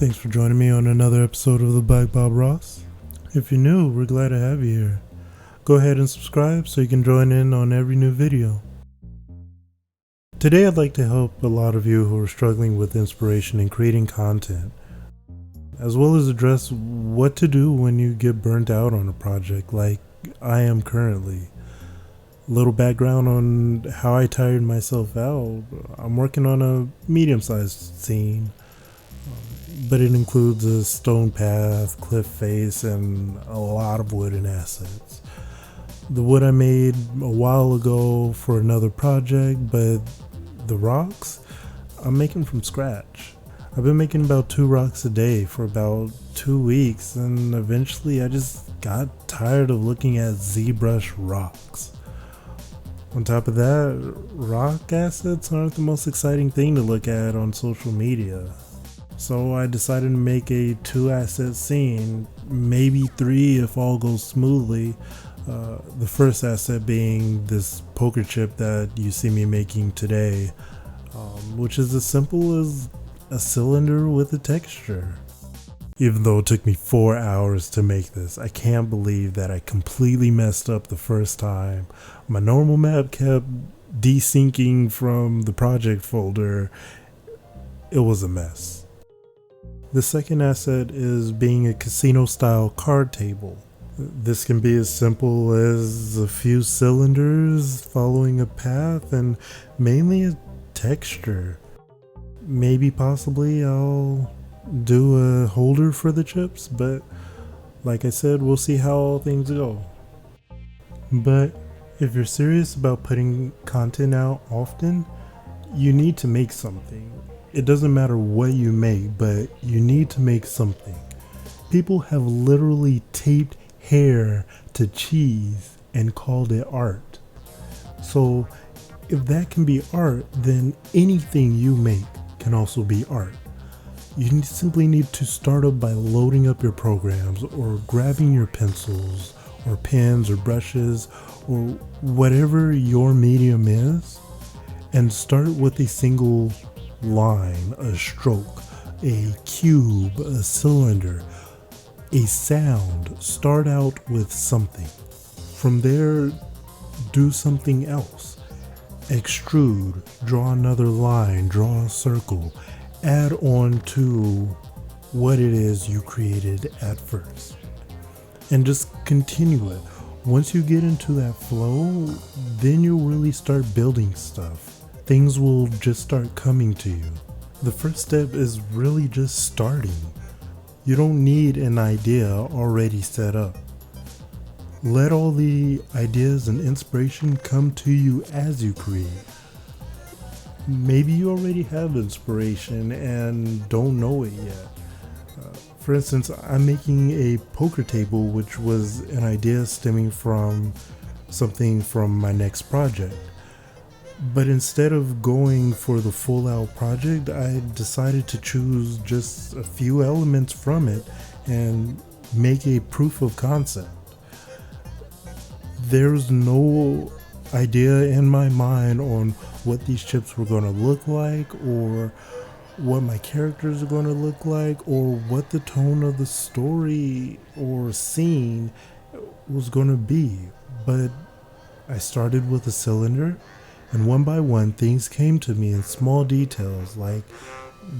Thanks for joining me on another episode of the Black Bob Ross. If you're new, we're glad to have you here. Go ahead and subscribe so you can join in on every new video. Today I'd like to help a lot of you who are struggling with inspiration in creating content, as well as address what to do when you get burnt out on a project like I am currently. A little background on how I tired myself out. I'm working on a medium-sized scene, but it includes a stone path, cliff face, and a lot of wooden assets. The wood I made a while ago for another project, but the rocks I'm making from scratch. I've been making about 2 rocks a day for about 2 weeks, and eventually I just got tired of looking at ZBrush rocks. On top of that, rock assets aren't the most exciting thing to look at on social media. So I decided to make a 2-asset scene, maybe 3 if all goes smoothly. The first asset being this poker chip that you see me making today, which is as simple as a cylinder with a texture. Even though it took me 4 hours to make this, I can't believe that I completely messed up the first time. My normal map kept desyncing from the project folder. It was a mess. The second asset is being a casino-style card table. This can be as simple as a few cylinders following a path and mainly a texture. Maybe possibly I'll do a holder for the chips, but like I said, we'll see how all things go. But if you're serious about putting content out often, you need to make something. It doesn't matter what you make, but you need to make something. People have literally taped hair to cheese and called it art. So if that can be art, then anything you make can also be art. You simply need to start up by loading up your programs or grabbing your pencils or pens or brushes or whatever your medium is, and start with a single line, a stroke, a cube, a cylinder, a sound. Start out with something. From there, do something else. Extrude, draw another line, draw a circle, add on to what it is you created at first, and just continue it. Once you get into that flow, then you'll really start building stuff. Things will just start coming to you. The first step is really just starting. You don't need an idea already set up. Let all the ideas and inspiration come to you as you create. Maybe you already have inspiration and don't know it yet. For instance, I'm making a poker table, which was an idea stemming from something from my next project. But instead of going for the full out project, I decided to choose just a few elements from it and make a proof of concept. There's no idea in my mind on what these chips were going to look like, or what my characters are going to look like, or what the tone of the story or scene was going to be. But I started with a cylinder, and one by one things came to me in small details, like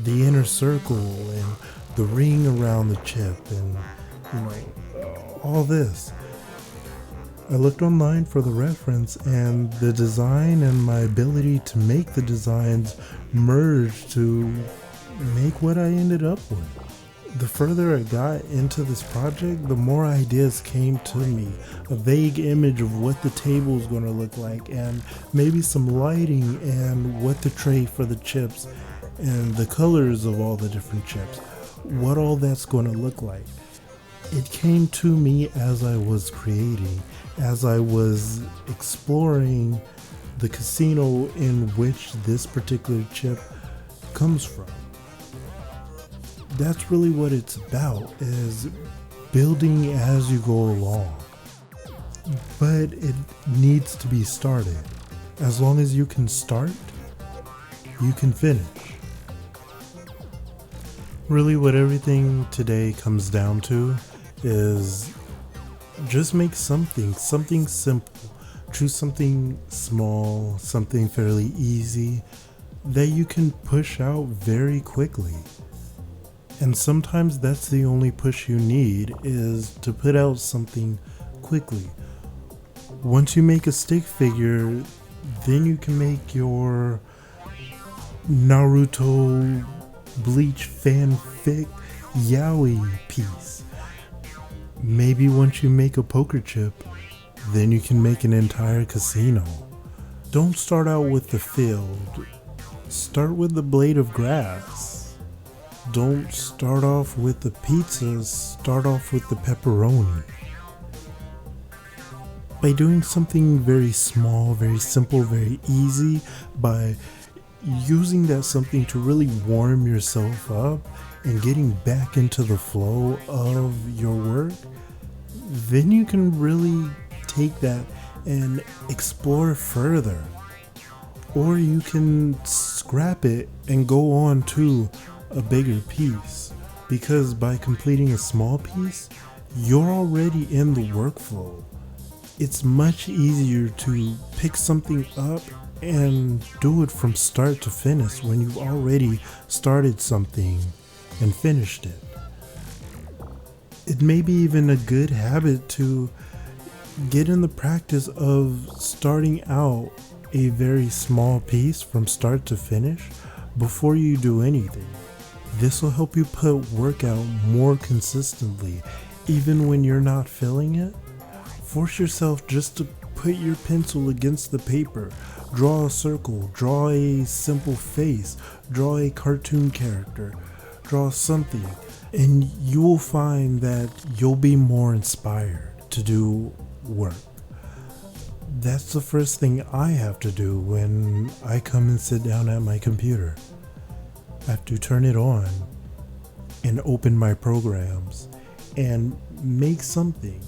the inner circle and the ring around the chip and all this. I looked online for the reference, and the design and my ability to make the designs merged to make what I ended up with. The further I got into this project, the more ideas came to me. A vague image of what the table is going to look like, and maybe some lighting, and what the tray for the chips, and the colors of all the different chips. What all that's going to look like. It came to me as I was creating, as I was exploring the casino in which this particular chip comes from. That's really what it's about, is building as you go along. But it needs to be started. As long as you can start, you can finish. Really, what everything today comes down to is just make something simple. Choose something small, something fairly easy that you can push out very quickly. And sometimes that's the only push you need, is to put out something quickly. Once you make a stick figure, then you can make your Naruto Bleach fanfic yaoi piece. Maybe once you make a poker chip, then you can make an entire casino. Don't start out with the field. Start with the blade of grass. Don't start off with the pizzas, start off with the pepperoni. By doing something very small, very simple, very easy, by using that something to really warm yourself up and getting back into the flow of your work, then you can really take that and explore further. Or you can scrap it and go on to a bigger piece, because by completing a small piece, you're already in the workflow. It's much easier to pick something up and do it from start to finish when you've already started something and finished it. It may be even a good habit to get in the practice of starting out a very small piece from start to finish before you do anything. This will help you put work out more consistently, even when you're not feeling it. Force yourself just to put your pencil against the paper, draw a circle, draw a simple face, draw a cartoon character, draw something, and you will find that you'll be more inspired to do work. That's the first thing I have to do when I come and sit down at my computer. I have to turn it on and open my programs and make something.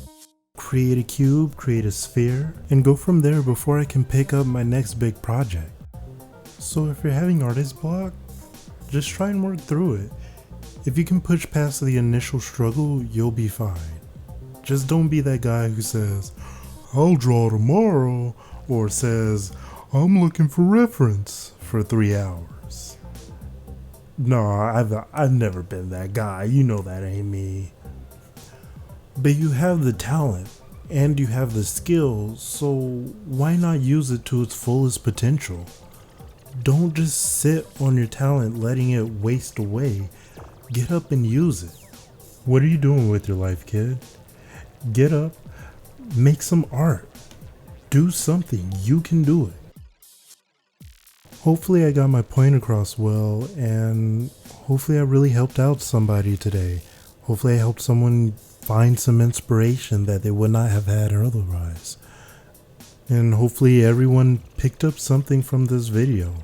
Create a cube, create a sphere, and go from there before I can pick up my next big project. So if you're having artist block, just try and work through it. If you can push past the initial struggle, you'll be fine. Just don't be that guy who says, "I'll draw tomorrow," or says, "I'm looking for reference" for 3 hours. No, I've never been that guy. You know that ain't me. But you have the talent and you have the skill, so why not use it to its fullest potential? Don't just sit on your talent letting it waste away. Get up and use it. What are you doing with your life, kid? Get up, make some art. Do something. You can do it. Hopefully I got my point across well, and hopefully I really helped out somebody today. Hopefully I helped someone find some inspiration that they would not have had otherwise. And hopefully everyone picked up something from this video.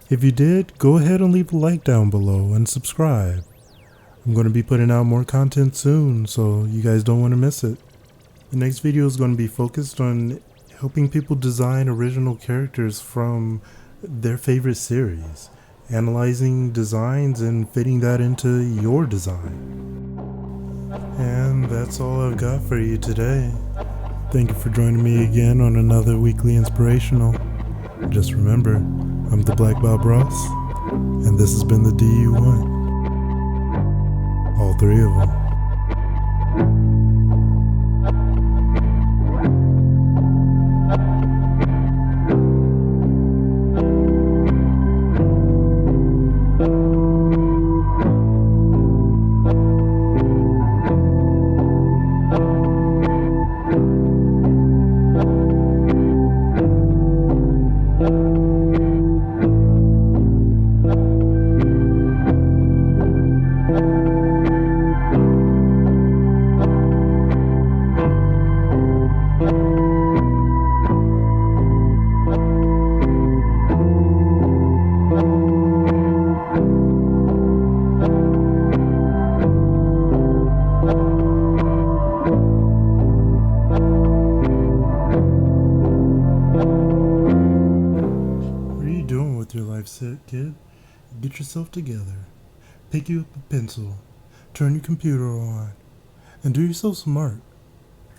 If you did, go ahead and leave a like down below and subscribe. I'm going to be putting out more content soon, so you guys don't want to miss it. The next video is going to be focused on helping people design original characters from their favorite series, analyzing designs and fitting that into your design. And that's all I've got for you today. Thank you for joining me again on another weekly inspirational. Just remember, I'm the Black Bob Ross, and this has been the DU1. All three of them. Your life set, kid. Get yourself together. pick you up a pencil, turn your computer on, and do yourself smart.